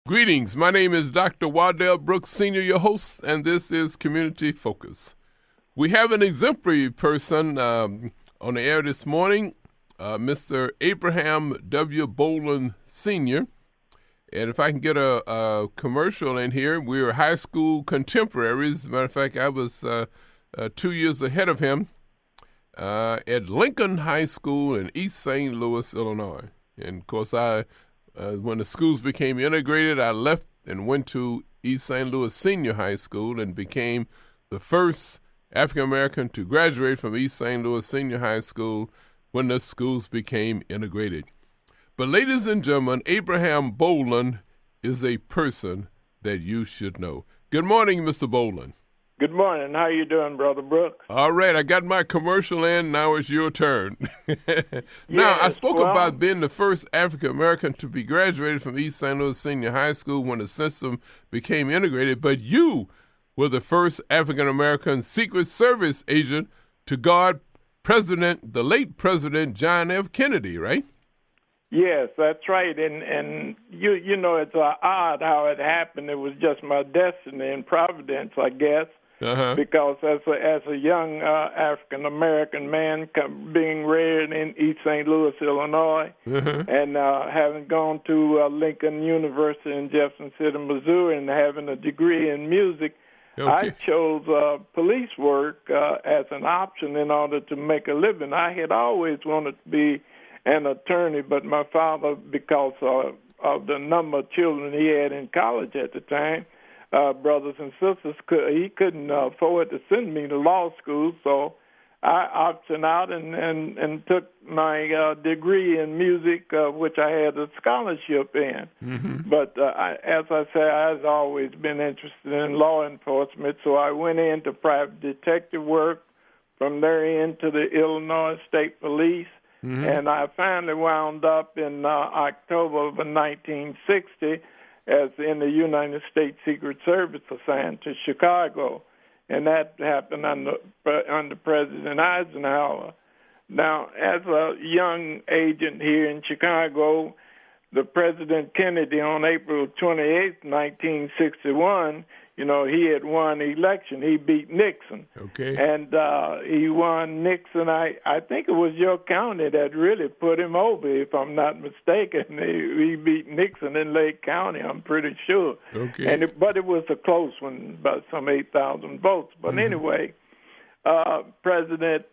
Greetings. My name is Dr. Waddell Brooks Sr., your host, and this is Community Focus. We have an exemplary person on the air this morning, Mr. Abraham W. Bolden Sr. And if I can get a commercial in here, we were high school contemporaries. As a matter of fact, I was 2 years ahead of him at Lincoln High School in East St. Louis, Illinois. And, of course, when the schools became integrated, I left and went to East St. Louis Senior High School and became the first African-American to graduate from East St. Louis Senior High School when the schools became integrated. But, ladies and gentlemen, Abraham Bolden is a person that you should know. Good morning, Mr. Bolden. Good morning. How you doing, Brother Brooks? All right. I got my commercial in. Now it's your turn. Now, I spoke about being the first African-American to be graduated from East St. Louis Senior High School when the system became integrated, but you were the first African-American Secret Service agent to guard the late President John F. Kennedy, right? Yes, that's right. And you know, it's odd how it happened. It was just my destiny and providence, I guess. Because as a young African American man being reared in East St. Louis, Illinois, and having gone to Lincoln University in Jefferson City, Missouri, and having a degree in music, I chose police work as an option in order to make a living. I had always wanted to be an attorney, but my father, because of the number of children he had in college at the time, brothers and sisters, he couldn't afford to send me to law school, so I opted out and took my degree in music, which I had a scholarship in. But as I say, I've always been interested in law enforcement, so I went into private detective work, from there into the Illinois State Police, and I finally wound up in October of 1960 as in the United States Secret Service assigned to Chicago, and that happened under President Eisenhower. Now, as a young agent here in Chicago, the President Kennedy on April 28, 1961, you know, he had won the election. He beat Nixon. And he won Nixon. I think it was your county that really put him over, if I'm not mistaken. He beat Nixon in Lake County, I'm pretty sure. But it was a close one, about some 8,000 votes. But anyway, President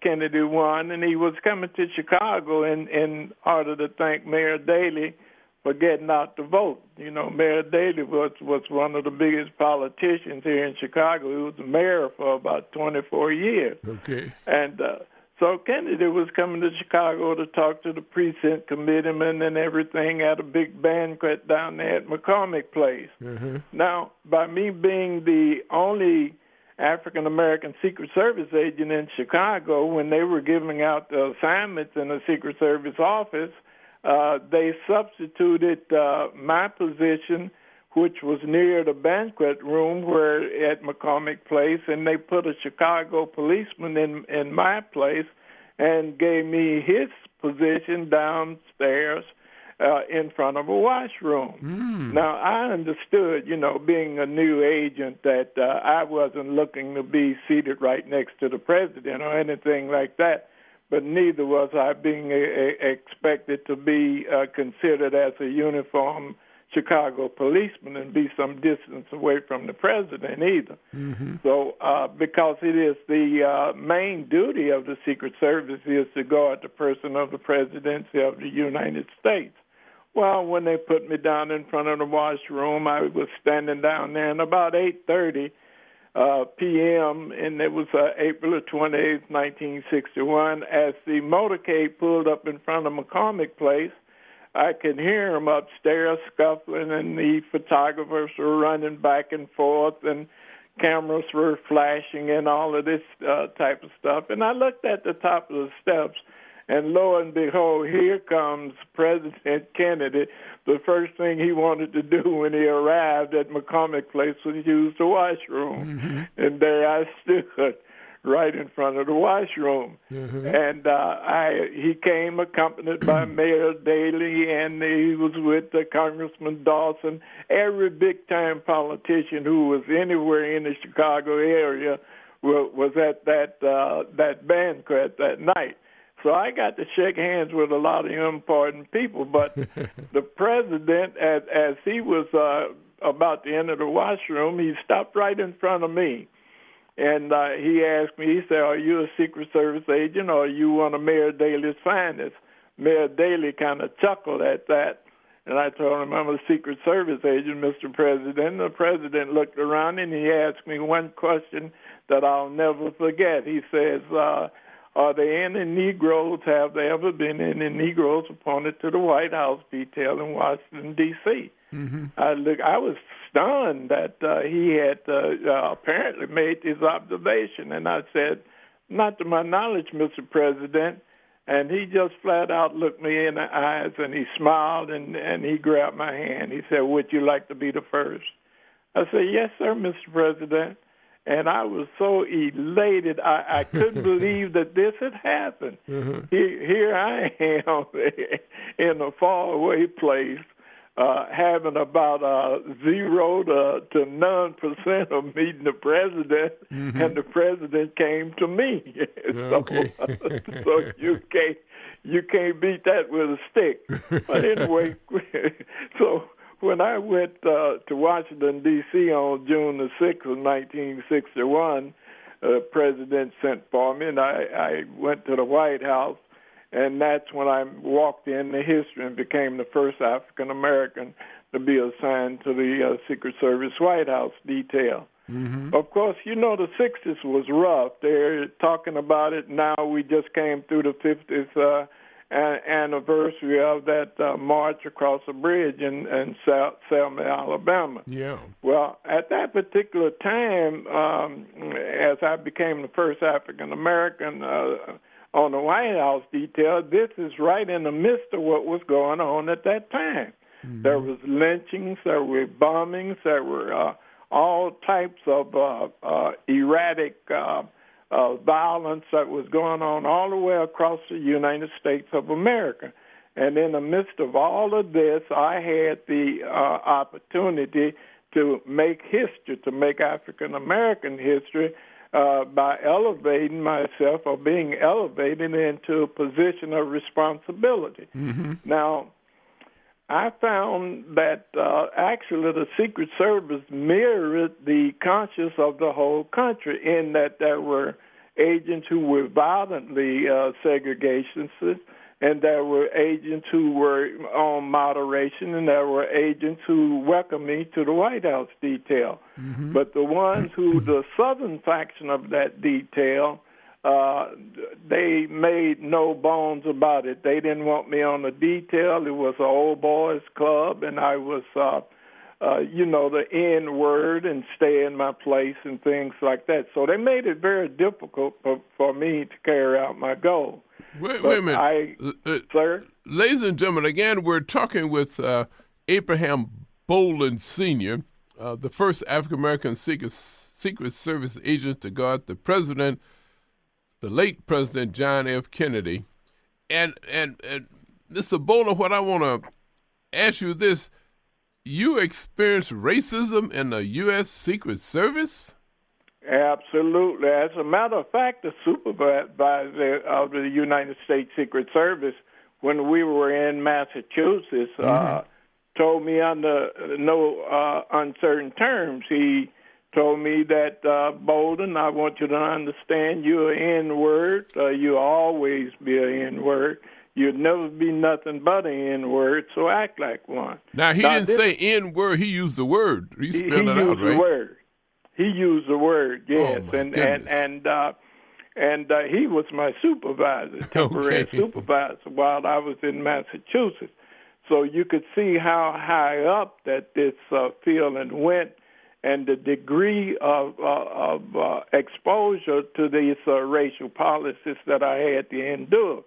Kennedy won, and he was coming to Chicago in order to thank Mayor Daley for getting out to vote. You know, Mayor Daley was one of the biggest politicians here in Chicago. He was the mayor for about 24 years. And so Kennedy was coming to Chicago to talk to the precinct committeemen and everything at a big banquet down there at McCormick Place. Now, by me being the only African-American Secret Service agent in Chicago, when they were giving out the assignments in the Secret Service office, they substituted my position, which was near the banquet room at McCormick Place, and they put a Chicago policeman in my place and gave me his position downstairs in front of a washroom. Now, I understood, you know, being a new agent, that I wasn't looking to be seated right next to the president or anything like that. But neither was I being expected to be considered as a uniformed Chicago policeman and be some distance away from the president either. So because it is the main duty of the Secret Service is to guard the person of the presidency of the United States. Well, when they put me down in front of the washroom, I was standing down there, and about 8:30 p.m., and it was April 28, 1961. As the motorcade pulled up in front of McCormick Place, I could hear them upstairs scuffling, and the photographers were running back and forth, and cameras were flashing, and all of this type of stuff. And I looked at the top of the steps, and lo and behold, here comes President Kennedy. The first thing he wanted to do when he arrived at McCormick Place was use the washroom. And there I stood, right in front of the washroom. And he came accompanied by Mayor Daley, and he was with Congressman Dawson. Every big-time politician who was anywhere in the Chicago area was at that banquet that night. So I got to shake hands with a lot of important people. But the president, as he was about to enter the washroom, he stopped right in front of me. And he asked me, he said, "Are you a Secret Service agent, or are you one of Mayor Daley's finest?" Mayor Daley kind of chuckled at that. And I told him, "I'm a Secret Service agent, Mr. President." The president looked around and he asked me one question that I'll never forget. He says, "Are there any Negroes, have there ever been any Negroes appointed to the White House detail in Washington, D.C.?" I was stunned that he had apparently made this observation. And I said, "Not to my knowledge, Mr. President." And he just flat out looked me in the eyes, and he smiled, and he grabbed my hand. He said, "Would you like to be the first?" I said, "Yes, sir, Mr. President." And I was so elated, I couldn't believe that this had happened. Here I am in a faraway place, having about 0 to none % of meeting the president, and the president came to me. So you can't beat that with a stick. But anyway, so when I went to Washington, D.C. on June the 6th of 1961, the president sent for me, and I went to the White House, and that's when I walked into history and became the first African-American to be assigned to the Secret Service White House detail. Of course, you know, the 60s was rough. They're talking about it now. We just came through the 50th anniversary of that march across the bridge in Selma, Alabama. Yeah. Well, at that particular time, as I became the first African-American on the White House detail, this is right in the midst of what was going on at that time. There was lynchings, there were bombings, there were all types of erratic violence that was going on all the way across the United States of America. And in the midst of all of this, I had the opportunity to make history, to make African-American history by elevating myself, or being elevated into a position of responsibility. Now, I found that actually the Secret Service mirrored the conscience of the whole country, in that there were agents who were violently segregationists, and there were agents who were on moderation, and there were agents who welcomed me to the White House detail. But the ones who, the Southern faction of that detail, they made no bones about it. They didn't want me on the detail. It was an old boys club, and I was, the N word and stay in my place and things like that. So they made it very difficult for me to carry out my goal. Wait a minute. Sir? Ladies and gentlemen, again, we're talking with Abraham Bolden Sr., the first African-American Secret Service agent to guard the president, the late President John F. Kennedy. And Mr. Bolden, what I want to ask you this, you experienced racism in the U.S. Secret Service? Absolutely. As a matter of fact, the supervisor of the United States Secret Service, when we were in Massachusetts, told me under no uncertain terms, he told me that, Bolden, I want you to understand you're an N-word. You'll always be an N-word. You'll never be nothing but an N-word, so act like one. Now, he didn't say N-word. He used the word. He spelled it out, right? The word. He used the word, yes. Oh, and he was my supervisor, temporary supervisor, while I was in Massachusetts. So you could see how high up that this feeling went, and the degree of exposure to these racial policies that I had to endure.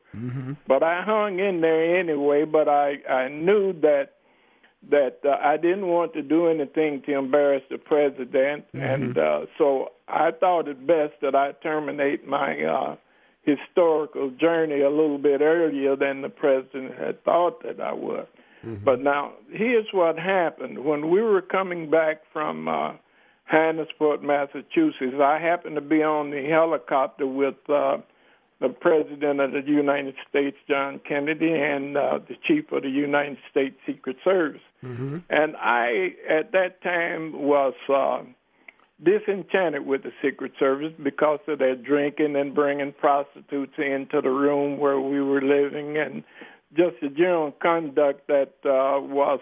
But I hung in there anyway, but I knew that that I didn't want to do anything to embarrass the president, and so I thought it best that I terminate my historical journey a little bit earlier than the president had thought that I would. But now, here's what happened. When we were coming back from Hannesport, Massachusetts, I happened to be on the helicopter with the President of the United States, John Kennedy, and the Chief of the United States Secret Service. And I, at that time, was disenchanted with the Secret Service because of their drinking and bringing prostitutes into the room where we were living, and just the general conduct that was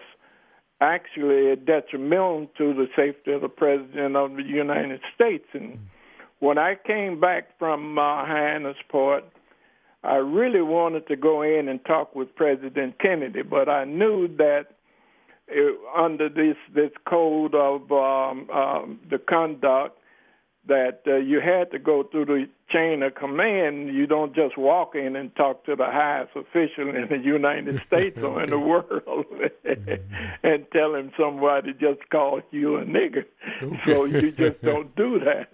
actually detrimental to the safety of the President of the United States. And when I came back from Hannesport, I really wanted to go in and talk with President Kennedy, but I knew that under this code of the conduct, that you had to go through the chain of command. You don't just walk in and talk to the highest official in the United States or in the world and tell him somebody just called you a nigger. So you just don't do that.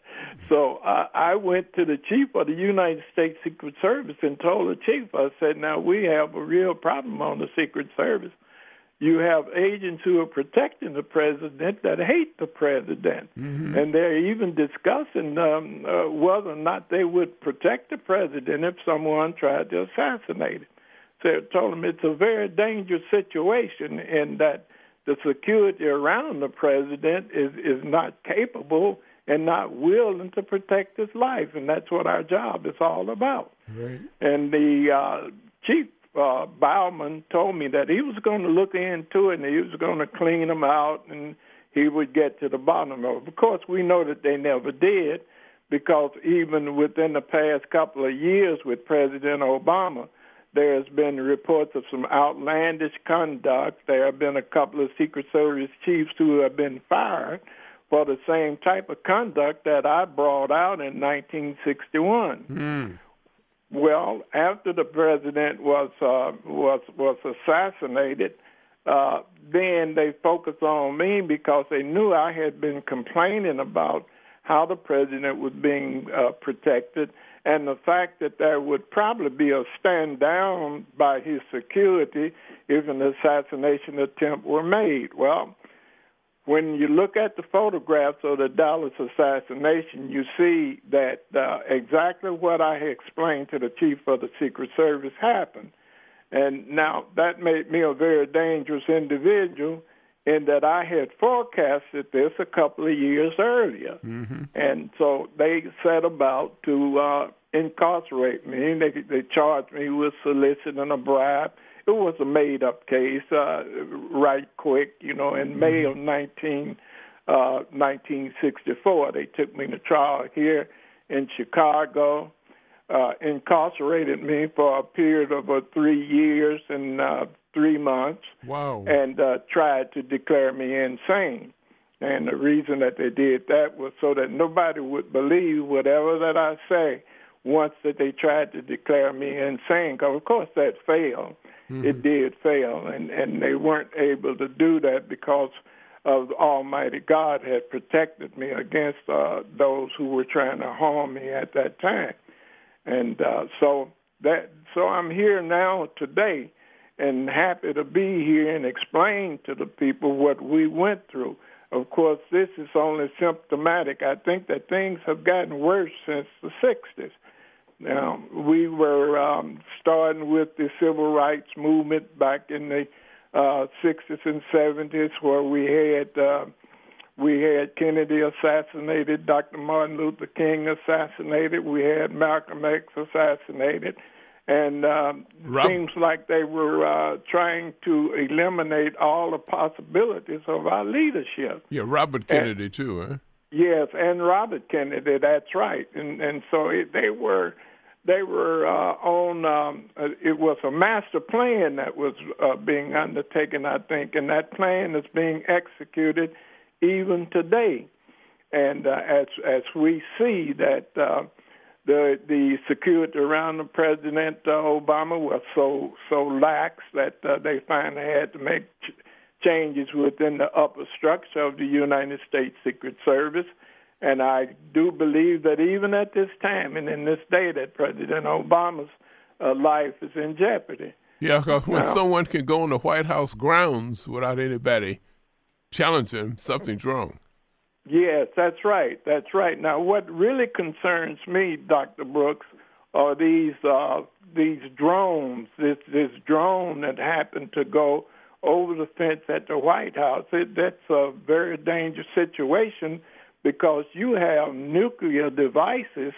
So I went to the chief of the United States Secret Service and told the chief, I said, now we have a real problem on the Secret Service. You have agents who are protecting the president that hate the president, and they're even discussing whether or not they would protect the president if someone tried to assassinate him. So I told him it's a very dangerous situation, and that the security around the president is not capable and not willing to protect his life, and that's what our job is all about. Right. And the chief Bauman told me that he was going to look into it and he was going to clean them out and he would get to the bottom of it. Of course, we know that they never did, because even within the past couple of years with President Obama, there's been reports of some outlandish conduct. There have been a couple of Secret Service chiefs who have been fired for the same type of conduct that I brought out in 1961. Well, after the president was assassinated, then they focused on me because they knew I had been complaining about how the president was being protected, and the fact that there would probably be a stand down by his security if an assassination attempt were made. Well, when you look at the photographs of the Dallas assassination, you see that exactly what I had explained to the chief of the Secret Service happened. And now that made me a very dangerous individual in that I had forecasted this a couple of years earlier. And so they set about to incarcerate me. They charged me with soliciting a bribe. It was a made-up case, right quick, in May of 1964. They took me to trial here in Chicago, incarcerated me for a period of 3 years and 3 months. Wow. And tried to declare me insane. And the reason that they did that was so that nobody would believe whatever that I say once that they tried to declare me insane. Because, of course, that failed. It did fail, and they weren't able to do that because of Almighty God had protected me against those who were trying to harm me at that time. And so I'm here now today and happy to be here and explain to the people what we went through. Of course, this is only symptomatic. I think that things have gotten worse since the 60s. Now, we were starting with the civil rights movement back in the 60s and 70s, where we had Kennedy assassinated, Dr. Martin Luther King assassinated, we had Malcolm X assassinated, and seems like they were trying to eliminate all the possibilities of our leadership. Yeah, Robert Kennedy too, huh? Yes, and Robert Kennedy, that's right. And so they were on, it was a master plan that was being undertaken, I think, and that plan is being executed even today. And as we see that the security around the President Obama was so lax that they finally had to make changes within the upper structure of the United States Secret Service. And I do believe that even at this time and in this day that President Obama's life is in jeopardy. Yeah, because when someone can go on the White House grounds without anybody challenging, something's wrong. Yes, that's right. That's right. Now, what really concerns me, Dr. Brooks, are these drones. This drone that happened to go over the fence at the White House. That's a very dangerous situation because you have nuclear devices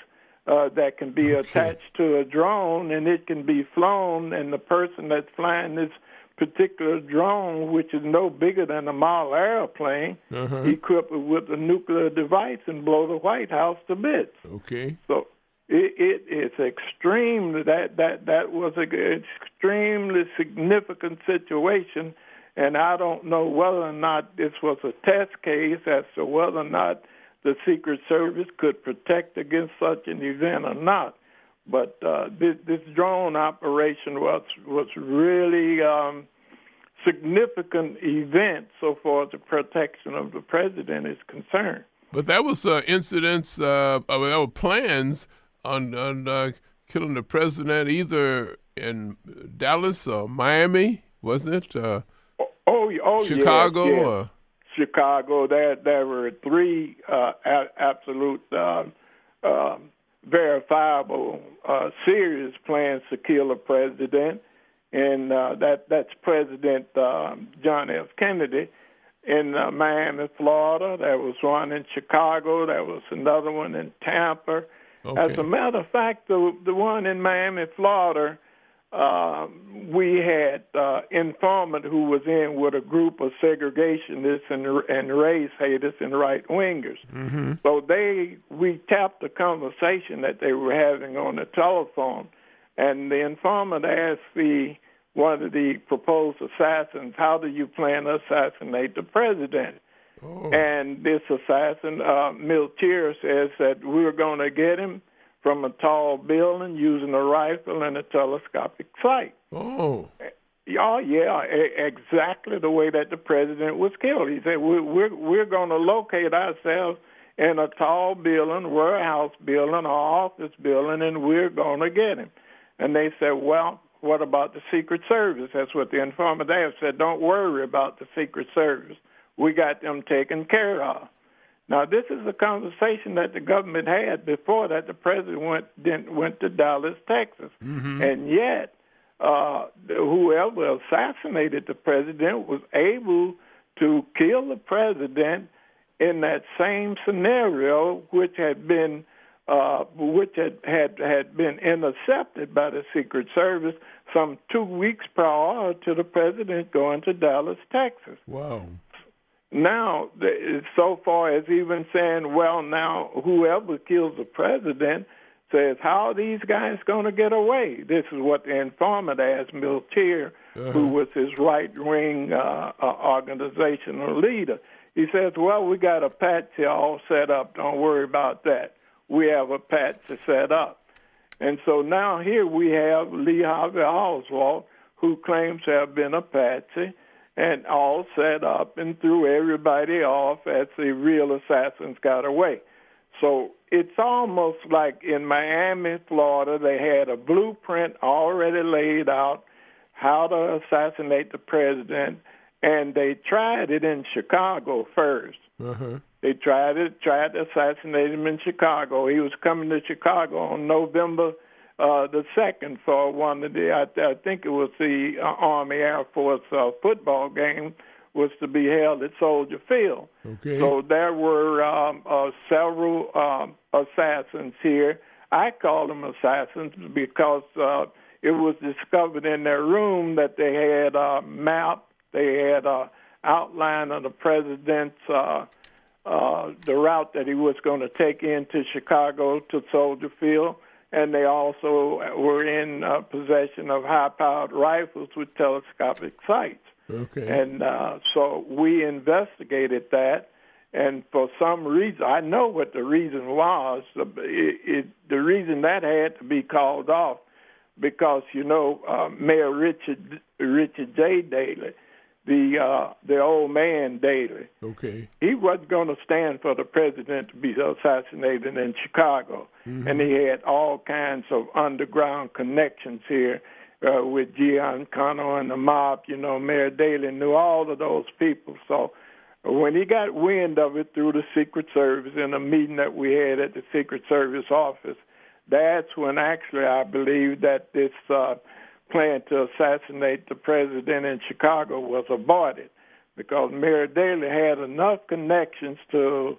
that can be attached to a drone, and it can be flown, and the person that's flying this particular drone, which is no bigger than a model airplane, equipped with a nuclear device, and blow the White House to bits. Okay. So it is extreme. That was an extremely significant situation, and I don't know whether or not this was a test case as to whether or not the Secret Service could protect against such an event or not. But this drone operation was really significant event so far as the protection of the president is concerned. But that was incidents, there were plans on killing the president either in Dallas or Miami, wasn't it? Chicago? Yes. Or? Chicago. There were three absolute verifiable serious plans to kill the president, and that's President John F. Kennedy in Miami, Florida. There was one in Chicago. There was another one in Tampa. Okay. As a matter of fact, the one in Miami, Florida, we had informant who was in with a group of segregationists and race haters and right-wingers. Mm-hmm. So we tapped the conversation that they were having on the telephone, and the informant asked one of the proposed assassins, how do you plan to assassinate the president? Oh. And this assassin, Miltier, says that we're going to get him from a tall building using a rifle and a telescopic sight. Oh. Yeah, exactly the way that the president was killed. He said, we're going to locate ourselves in a tall building, warehouse building, or office building, and we're going to get him. And they said, well, what about the Secret Service? That's what the informant there said. Don't worry about the Secret Service. We got them taken care of. Now, this is a conversation that the government had before that the president went to Dallas, Texas. Mm-hmm. And yet, whoever assassinated the president was able to kill the president in that same scenario, which had been been intercepted by the Secret Service some 2 weeks prior to the president going to Dallas, Texas. Wow. Now, so far as even saying, well, now whoever kills the president says, how are these guys going to get away? This is what the informant asked Miltier, who was his right-wing organizational leader. He says, well, we got a patsy all set up. Don't worry about that. We have a patsy set up. And so now here we have Lee Harvey Oswald, who claims to have been a patsy, and all set up and threw everybody off as the real assassins got away. So it's almost like in Miami, Florida, they had a blueprint already laid out how to assassinate the president, and they tried it in Chicago first. Uh-huh. They tried to assassinate him in Chicago. He was coming to Chicago on November the 2nd for one of the, I think it was the Army Air Force football game was to be held at Soldier Field. Okay. So there were several assassins here. I call them assassins because it was discovered in their room that they had a map, they had an outline of the president's the route that he was going to take into Chicago to Soldier Field. And they also were in possession of high-powered rifles with telescopic sights. Okay. And so we investigated that, and for some reason, I know what the reason was. The reason that had to be called off because, Mayor Richard J. Daley the old man Daley. Okay. He wasn't going to stand for the president to be assassinated in Chicago, and he had all kinds of underground connections here with Giancana and the mob. You know, Mayor Daley knew all of those people. So when he got wind of it through the Secret Service in a meeting that we had at the Secret Service office, that's when actually I believe that this plan to assassinate the president in Chicago was aborted, because Mayor Daley had enough connections to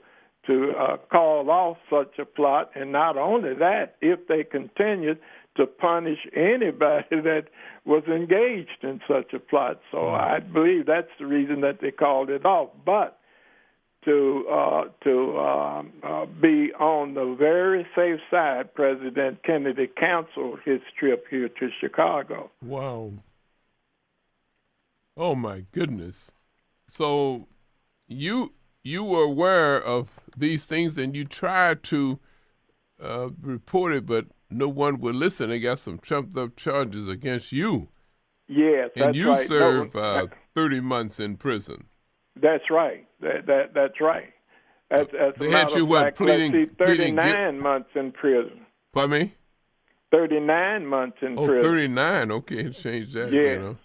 call off such a plot, and not only that, if they continued, to punish anybody that was engaged in such a plot. So I believe that's the reason that they called it off. But to be on the very safe side, President Kennedy canceled his trip here to Chicago. Wow. Oh, my goodness. So you were aware of these things, and you tried to report it, but no one would listen. They got some trumped-up charges against you. Yes, that's right. And you served 30 months in prison. That's right. That's right. As they had you what, pleading 39 months in prison. Pardon me? 39 months in prison. Oh, 39. Okay, change that. Yeah. You know.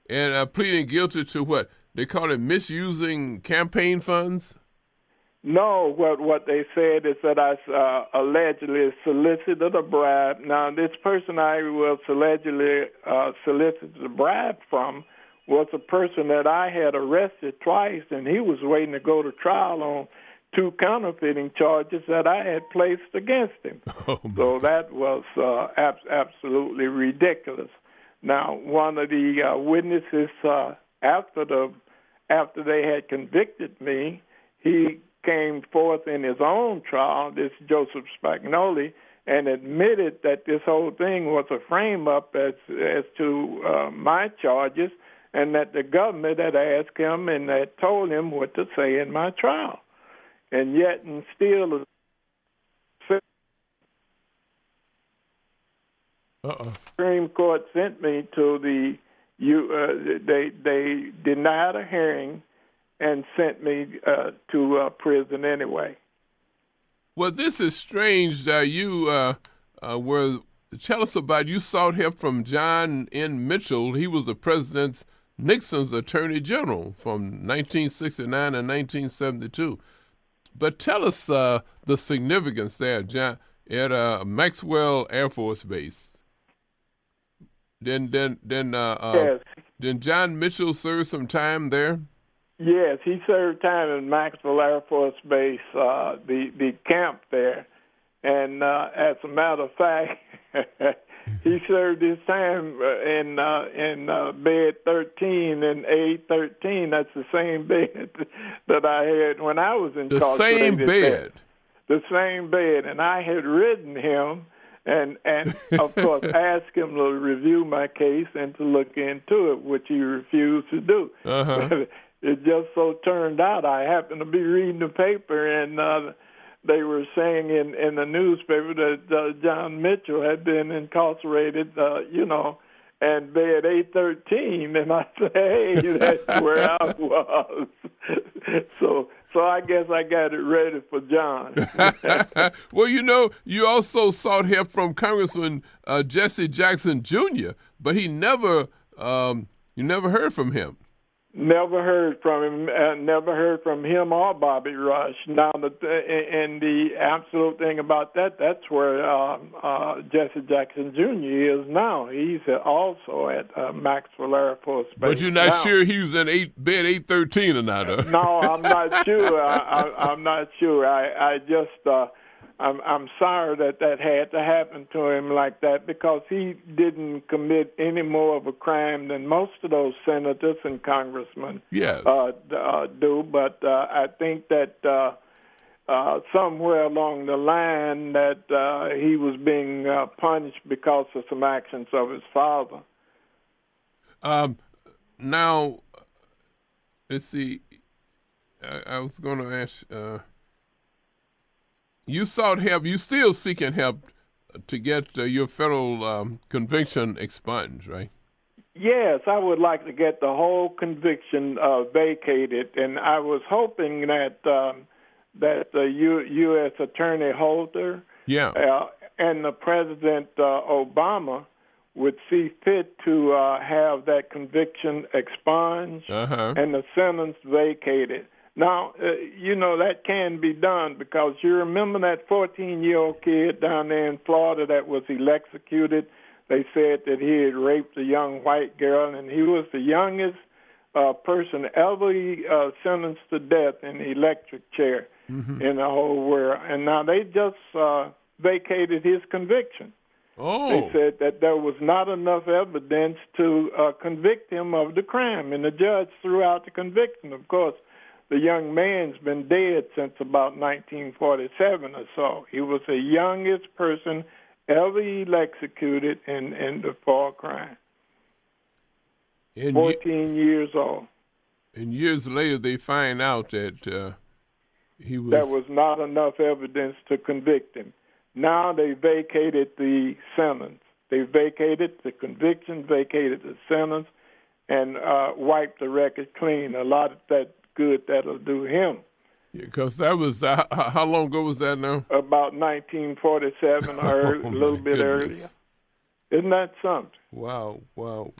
And pleading guilty to what? They call it misusing campaign funds? No, what they said is that I allegedly solicited a bribe. Now, this person I was allegedly solicited a bribe from was a person that I had arrested twice, and he was waiting to go to trial on 2 counterfeiting charges that I had placed against him. Oh, so that was absolutely ridiculous. Now, one of the witnesses after they had convicted me, he came forth in his own trial, this Joseph Spagnoli, and admitted that this whole thing was a frame-up as to my charges, and that the government had asked him and had told him what to say in my trial. And yet, and still, the Supreme Court sent me to they denied a hearing and sent me to prison anyway. Well, this is strange. You tell us about, you sought help from John N. Mitchell. He was the President Nixon's Attorney General from 1969 and 1972. But tell us the significance there, John, at Maxwell Air Force Base. Then John Mitchell served some time there? Yes, he served time in Maxwell Air Force Base, the camp there. And as a matter of fact, he served his time in bed 13 and A13. That's the same bed that I had when I was incarcerated. The same bed? The same bed. And I had written him and of course, asked him to review my case and to look into it, which he refused to do. Uh-huh. It just so turned out I happened to be reading the paper, and they were saying in the newspaper that John Mitchell had been incarcerated, and bed A13, and I said, hey, that's where I was. So I guess I got it ready for John. Well, you also sought help from Congressman Jesse Jackson Jr., but he never, you never heard from him. Never heard from him. Never heard from him or Bobby Rush. Now, and the absolute thing about that's where Jesse Jackson Jr. is now. He's also at Maxwell Air Force Base. But you're not sure he was in bed 813 or not? Huh? No, I'm not sure. I'm not sure. I just I'm sorry that had to happen to him like that, because he didn't commit any more of a crime than most of those senators and congressmen do. But I think that somewhere along the line that he was being punished because of some actions of his father. Now, let's see. I was going to ask... you sought help. You still seeking help to get your federal conviction expunged, right? Yes, I would like to get the whole conviction vacated, and I was hoping that that the U.S. Attorney Holder and the President Obama would see fit to have that conviction expunged and the sentence vacated. Now, that can be done because you remember that 14-year-old kid down there in Florida that was electrocuted. They said that he had raped a young white girl, and he was the youngest person ever sentenced to death in the electric chair in the whole world. And now they just vacated his conviction. Oh. They said that there was not enough evidence to convict him of the crime, and the judge threw out the conviction. Of course, the young man's been dead since about 1947 or so. He was the youngest person ever electrocuted in the fall crime. 14 years old. And years later, they find out that there was not enough evidence to convict him. Now they vacated the sentence. They vacated the conviction, vacated the sentence, and wiped the record clean. A lot of that good that'll do him. Because that was, how long ago was that now? About 1947 or a little bit earlier. Isn't that something? Wow.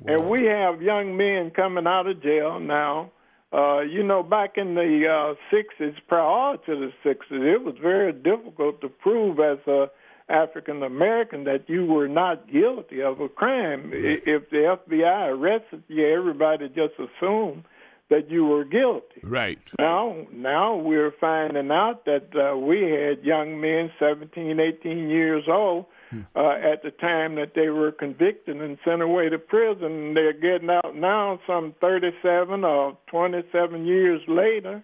And we have young men coming out of jail now. Back in the 60s, prior to the 60s, it was very difficult to prove as a African American that you were not guilty of a crime. Right. If the FBI arrested you, everybody just assumed that you were guilty. Right. Now we're finding out that we had young men, 17, 18 years old, at the time that they were convicted and sent away to prison. They're getting out now some 37 or 27 years later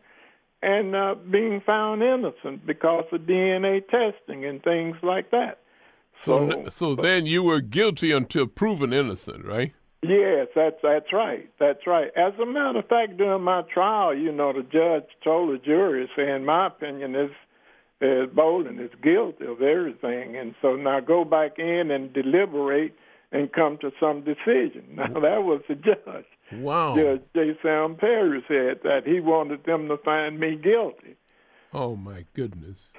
and being found innocent because of DNA testing and things like that. So then you were guilty until proven innocent, right? Yes, that's right. That's right. As a matter of fact, during my trial, the judge told the jury, saying, my opinion is Bolden is guilty of everything, and so now go back in and deliberate and come to some decision. Now, that was the judge. Wow. Judge J. Sam Perry said that he wanted them to find me guilty. Oh, my goodness.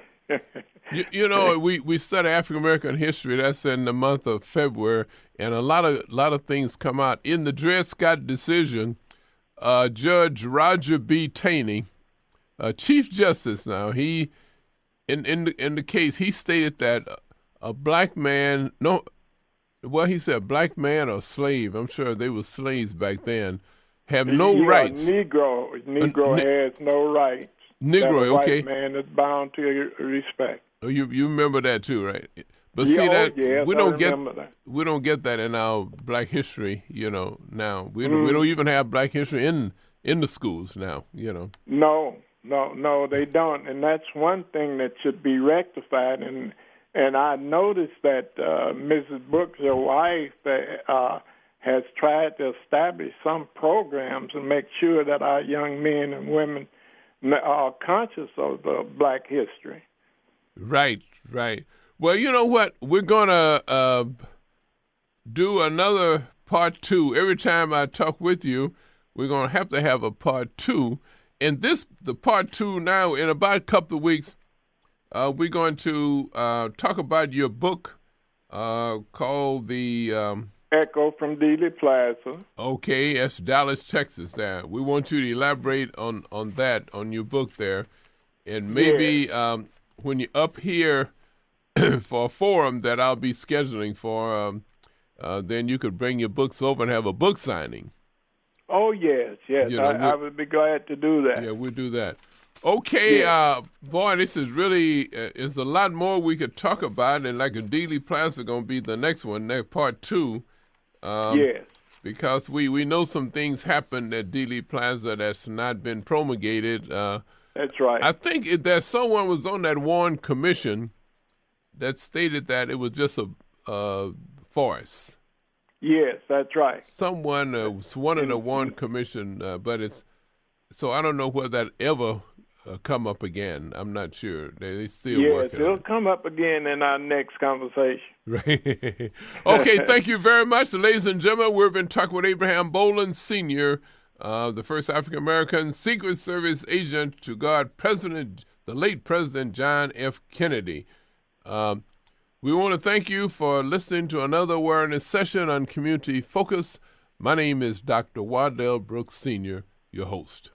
We study African American history. That's in the month of February, and a lot of things come out. In the Dred Scott decision, Judge Roger B. Taney, Chief Justice now, he in the case, he stated that a black man, he said black man or slave, I'm sure they were slaves back then, have no rights. Negro has no rights. Negro, okay. White man is bound to respect. Oh, you remember that too, right? But yes, we don't that. We don't get that in our Black history, now. We don't even have Black history in the schools now, No, they don't, and that's one thing that should be rectified. And I noticed that Mrs. Brooks, your wife, has tried to establish some programs and make sure that our young men and women are conscious of Black history. Right. Well, you know what? We're going to do another part 2. Every time I talk with you, we're going to have a part 2. And the part 2 now, in about a couple of weeks, we're going to talk about your book called The Echo from Dealey Plaza. Okay, that's Dallas, Texas. There, we want you to elaborate on that, on your book there. And maybe when you're up here for a forum that I'll be scheduling for, then you could bring your books over and have a book signing. Oh, yes. I would be glad to do that. Yeah, we'll do that. Okay, boy, this is really, it's a lot more we could talk about, and like a Dealey Plaza going to be the next one, part 2. Yes. Because we know some things happened at Dealey Plaza that's not been promulgated. That's right. I think that someone was on that Warren Commission that stated that it was just a farce. Yes, that's right. Someone was one of the Warren Commission, but so I don't know whether that ever come up again. I'm not sure. They still Yes, working it'll on it. come up again in our next conversation. Right. Okay, thank you very much. Ladies and gentlemen, we've been talking with Abraham Bolden Sr., the first African-American Secret Service agent to guard the late President John F. Kennedy. We want to thank you for listening to another awareness session on Community Focus. My name is Dr. Waddell Brooks Sr., your host.